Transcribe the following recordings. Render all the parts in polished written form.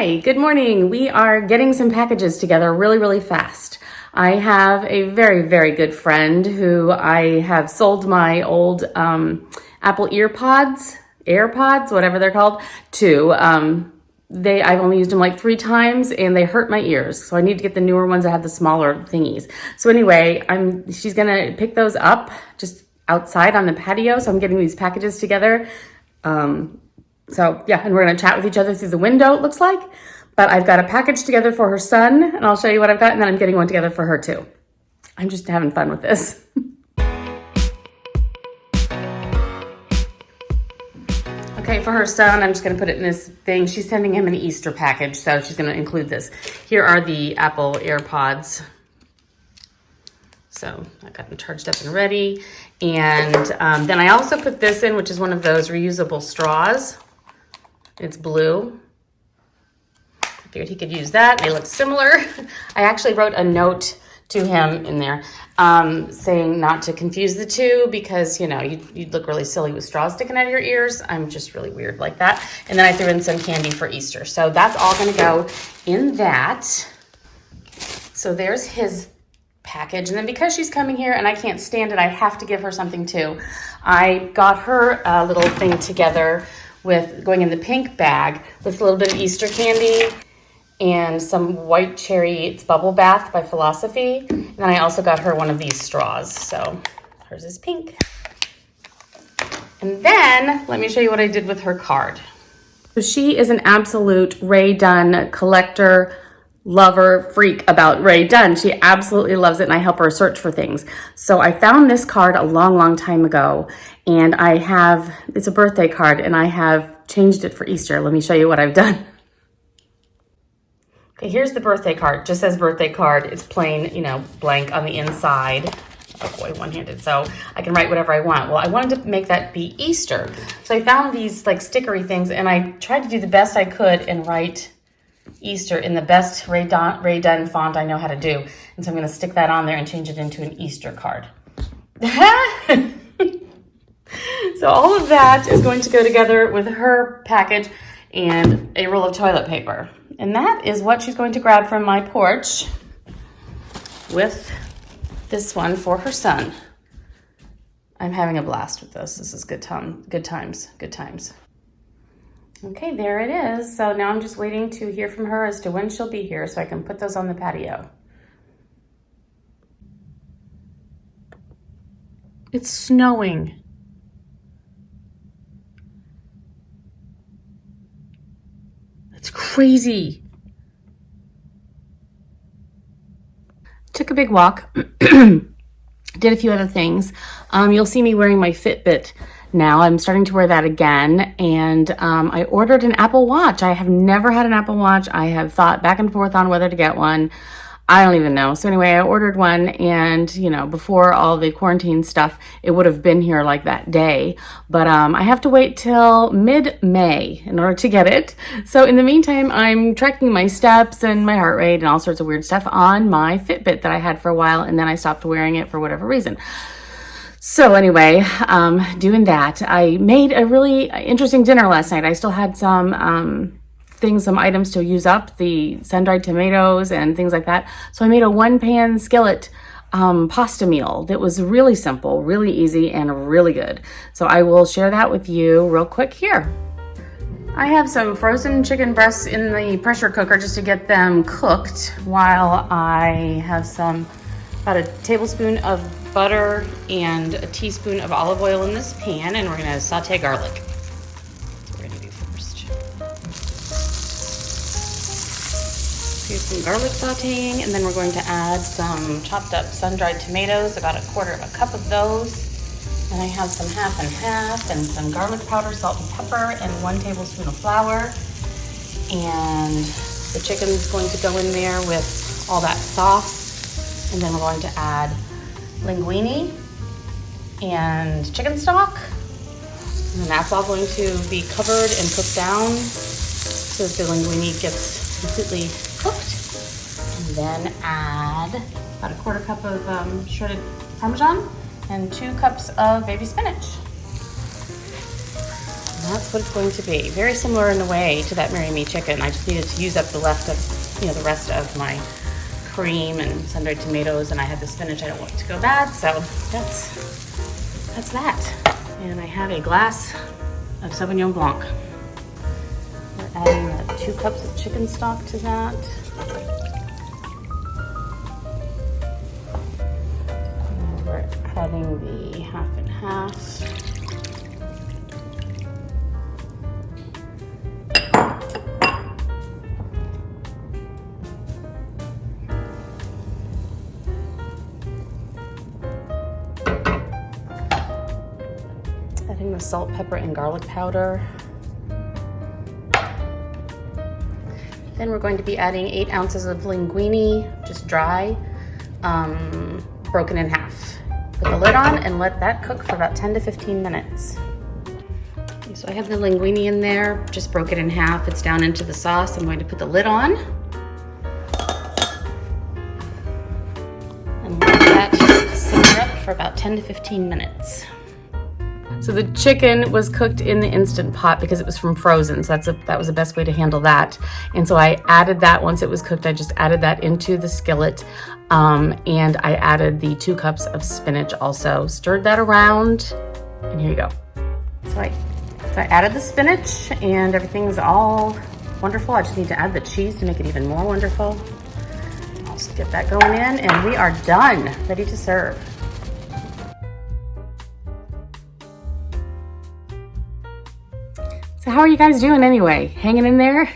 Hi, good morning. We are getting some packages together really fast. I have a very good friend who I have sold my old Apple AirPods, whatever they're called, to. I've only used them like 3 times and they hurt my ears. So I need to get the newer ones that have the smaller thingies. So anyway, she's gonna pick those up just outside on the patio. So I'm getting these packages together. So yeah, and we're gonna chat with each other through the window, it looks like. But I've got a package together for her son, and I'll show you what I've got, and then I'm getting one together for her too. I'm just having fun with this. Okay, for her son, I'm just gonna put it in this thing. She's sending him an Easter package, so she's gonna include this. Here are the Apple AirPods. So I got them charged up and ready. And then I also put this in, which is one of those reusable straws. It's blue. I figured he could use that. They look similar. I actually wrote a note to him in there saying not to confuse the two because, you know, you'd look really silly with straws sticking out of your ears. I'm just really weird like that. And then I threw in some candy for Easter. So that's all going to go in that. So there's his package. And then because she's coming here and I can't stand it, I have to give her something too. I got her a little thing together with going in the pink bag with a little bit of Easter candy and some white cherry, it's bubble bath by Philosophy. And then I also got her one of these straws. So hers is pink. And then let me show you what I did with her card. So she is an absolute Rae Dunn collector, lover, freak about Rae Dunn. She absolutely loves it and I help her search for things. So I found this card a long time ago and it's a birthday card and I have changed it for Easter. Let me show you what I've done. Okay, here's the birthday card. It just says birthday card. It's plain, you know, blank on the inside. Oh boy, one-handed. So I can write whatever I want. Well, I wanted to make that be Easter. So I found these like stickery things and I tried to do the best I could and write Easter in the best Rae Dunn font I know how to do. And so I'm going to stick that on there and change it into an Easter card. So all of that is going to go together with her package and a roll of toilet paper. And that is what she's going to grab from my porch with this one for her son. I'm having a blast with this. This is good times. Okay, there it is. So now I'm just waiting to hear from her as to when she'll be here so I can put those on the patio. It's snowing. It's crazy. Took a big walk. Did a few other things. You'll see me wearing my Fitbit now. I'm starting to wear that again. And I ordered an Apple Watch. I have never had an Apple Watch. I have thought back and forth on whether to get one. I don't even know. So anyway, I ordered one and, you know, before all the quarantine stuff, it would have been here like that day. But I have to wait till mid-May in order to get it. So in the meantime, I'm tracking my steps and my heart rate and all sorts of weird stuff on my Fitbit that I had for a while. And then I stopped wearing it for whatever reason. So anyway, doing that. I made a really interesting dinner last night. I still had some items to use up, the sun-dried tomatoes and things like that. So I made a 1-pan skillet pasta meal that was really simple, really easy, and really good. So I will share that with you real quick here. I have some frozen chicken breasts in the pressure cooker just to get them cooked while I have about a tablespoon of butter and a teaspoon of olive oil in this pan, and we're gonna saute garlic. That's what we're gonna do first. Do some garlic sauteing, and then we're going to add some chopped up sun-dried tomatoes, about 1/4 cup of those. And I have some half and half, and some garlic powder, salt and pepper, and 1 tablespoon of flour. And the chicken is going to go in there with all that sauce. And then we're going to add linguine and chicken stock. And that's all going to be covered and cooked down so that the linguine gets completely cooked. And then add about 1/4 cup of shredded parmesan and 2 cups of baby spinach. And that's what it's going to be. Very similar in a way to that Marry Me chicken. I just needed to use up the rest of my cream and sun-dried tomatoes, and I had the spinach I don't want it to go bad, so that's that. And I have a glass of Sauvignon Blanc. We're adding 2 cups of chicken stock to that. And we're adding the half and half. Adding the salt, pepper, and garlic powder. Then we're going to be adding 8 ounces of linguine, just dry, broken in half. Put the lid on and let that cook for about 10 to 15 minutes. Okay, so I have the linguine in there, just broke it in half. It's down into the sauce. I'm going to put the lid on and let that simmer up for about 10 to 15 minutes. So the chicken was cooked in the Instant Pot because it was from frozen, so that was the best way to handle that. And so I added that once it was cooked. I just added that into the skillet, and I added the 2 cups of spinach also. Stirred that around, and here you go. So I added the spinach, and everything's all wonderful. I just need to add the cheese to make it even more wonderful. I'll just get that going in, and we are done, ready to serve. So how are you guys doing anyway? Hanging in there?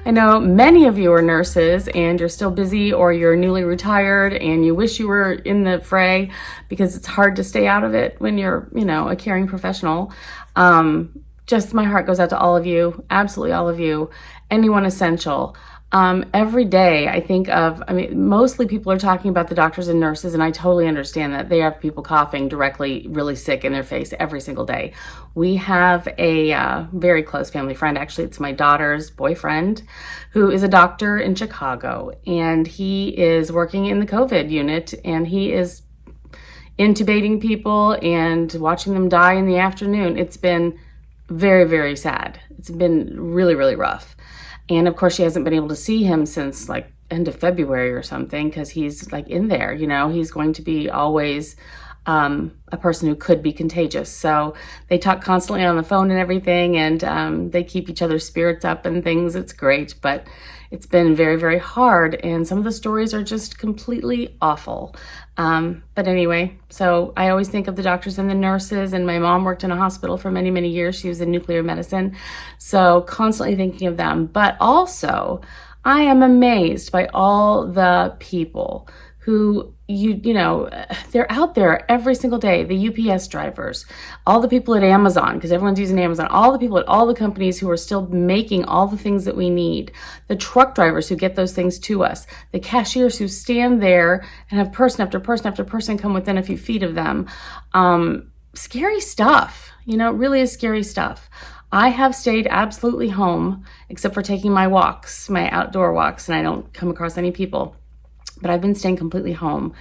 I know many of you are nurses and you're still busy, or you're newly retired and you wish you were in the fray because it's hard to stay out of it when you're, a caring professional. Just my heart goes out to all of you, absolutely all of you, anyone essential. Every day I think of, mostly people are talking about the doctors and nurses, and I totally understand that. They have people coughing directly, really sick in their face every single day. We have a very close family friend, actually it's my daughter's boyfriend, who is a doctor in Chicago, and he is working in the COVID unit, and he is intubating people and watching them die in the afternoon. It's been very, very sad. It's been really, really rough. And of course, she hasn't been able to see him since like end of February or something, because he's like in there, he's going to be always a person who could be contagious. So they talk constantly on the phone and everything, and they keep each other's spirits up and things. It's great, but it's been very, very hard. And some of the stories are just completely awful. But anyway, so I always think of the doctors and the nurses, and my mom worked in a hospital for many, many years. She was in nuclear medicine. So constantly thinking of them, but also I am amazed by all the people who they're out there every single day. The UPS drivers, all the people at Amazon, because everyone's using Amazon, all the people at all the companies who are still making all the things that we need, the truck drivers who get those things to us, the cashiers who stand there and have person after person after person come within a few feet of them. Scary stuff, it really is scary stuff. I have stayed absolutely home, except for taking my walks, my outdoor walks, and I don't come across any people. But I've been staying completely home,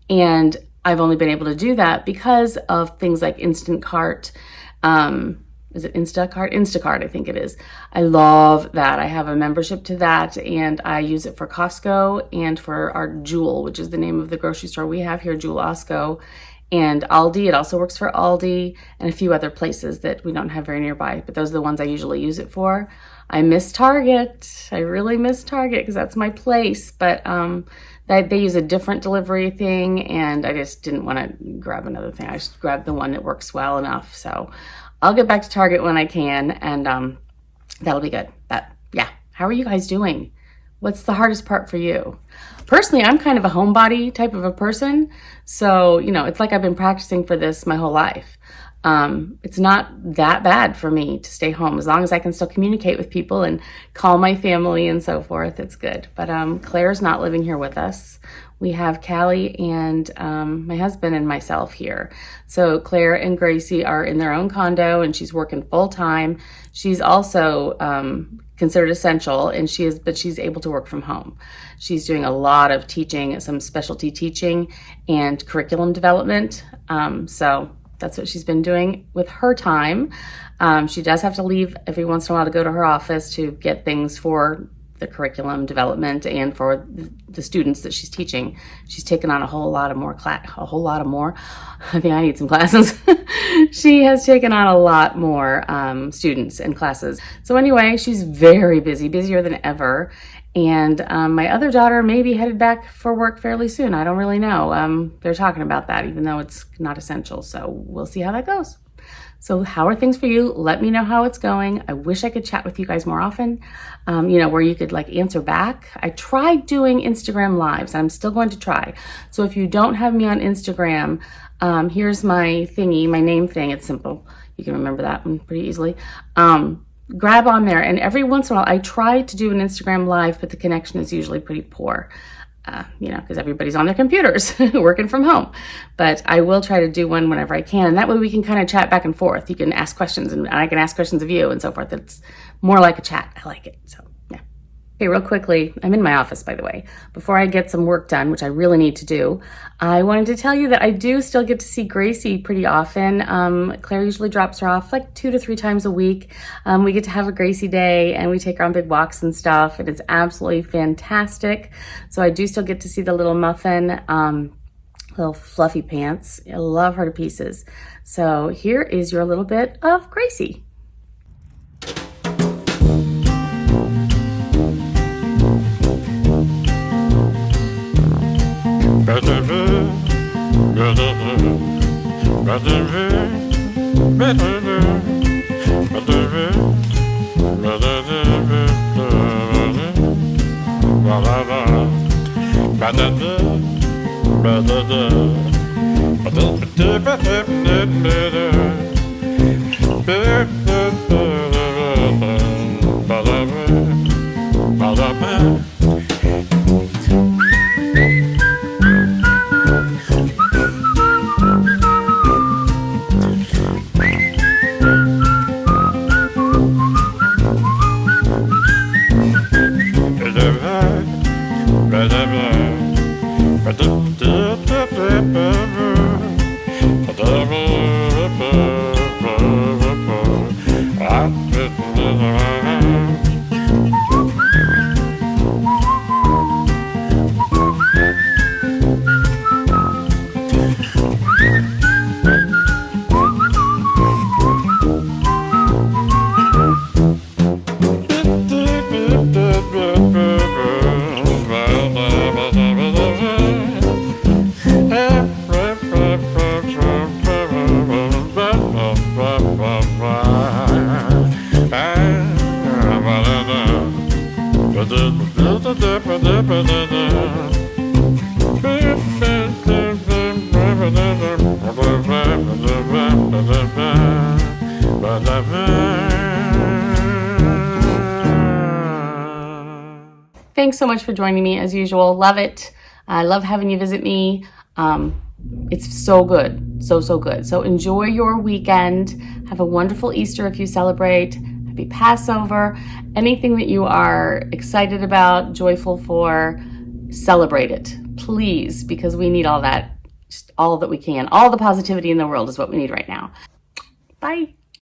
and I've only been able to do that because of things like Instacart. Is it Instacart? Instacart, I think it is. I love that. I have a membership to that, and I use it for Costco and for our Jewel, which is the name of the grocery store we have here, Jewel Osco, and Aldi. It also works for Aldi and a few other places that we don't have very nearby, but those are the ones I usually use it for. I miss Target. I really miss Target because that's my place, but they use a different delivery thing, and I just didn't want to grab another thing. I just grabbed the one that works well enough. So I'll get back to Target when I can, and that'll be good. But yeah, how are you guys doing? What's the hardest part for you? Personally, I'm kind of a homebody type of a person. So, it's like I've been practicing for this my whole life. It's not that bad for me to stay home. As long as I can still communicate with people and call my family and so forth, it's good. But Claire's not living here with us. We have Callie and my husband and myself here. So Claire and Gracie are in their own condo, and she's working full time. She's also considered essential, and she's able to work from home. She's doing a lot of teaching, some specialty teaching and curriculum development. So that's what she's been doing with her time. She does have to leave every once in a while to go to her office to get things for the curriculum development and for the students that she's teaching. She's taken on a whole lot of more. I think I need some classes. She has taken on a lot more students and classes. So anyway, she's very busy, busier than ever. And my other daughter may be headed back for work fairly soon. I don't really know. They're talking about that, even though it's not essential. So we'll see how that goes. So how are things for you? Let me know how it's going. I wish I could chat with you guys more often, where you could like answer back. I tried doing Instagram lives, and I'm still going to try. So if you don't have me on Instagram, here's my thingy, my name thing. It's simple. You can remember that one pretty easily. Grab on there, and every once in a while I try to do an Instagram live, but the connection is usually pretty poor, because everybody's on their computers working from home. But I will try to do one whenever I can, and that way we can kind of chat back and forth. You can ask questions, and I can ask questions of you and so forth. It's more like a chat. I like it. So yeah. Okay, real quickly, I'm in my office, by the way. Before I get some work done, which I really need to do, I wanted to tell you that I do still get to see Gracie pretty often. Claire usually drops her off like 2 to 3 times a week. We get to have a Gracie day, and we take her on big walks and stuff, and it's absolutely fantastic. So I do still get to see the little muffin, little fluffy pants. I love her to pieces. So here is your little bit of Gracie. Thanks so much for joining me as usual. Love it. I love having you visit me. It's so good. So good. So enjoy your weekend. Have a wonderful Easter if you celebrate. Happy Passover. Anything that you are excited about, joyful for, celebrate it, please, because we need all that, just all that we can. All the positivity in the world is what we need right now. Bye.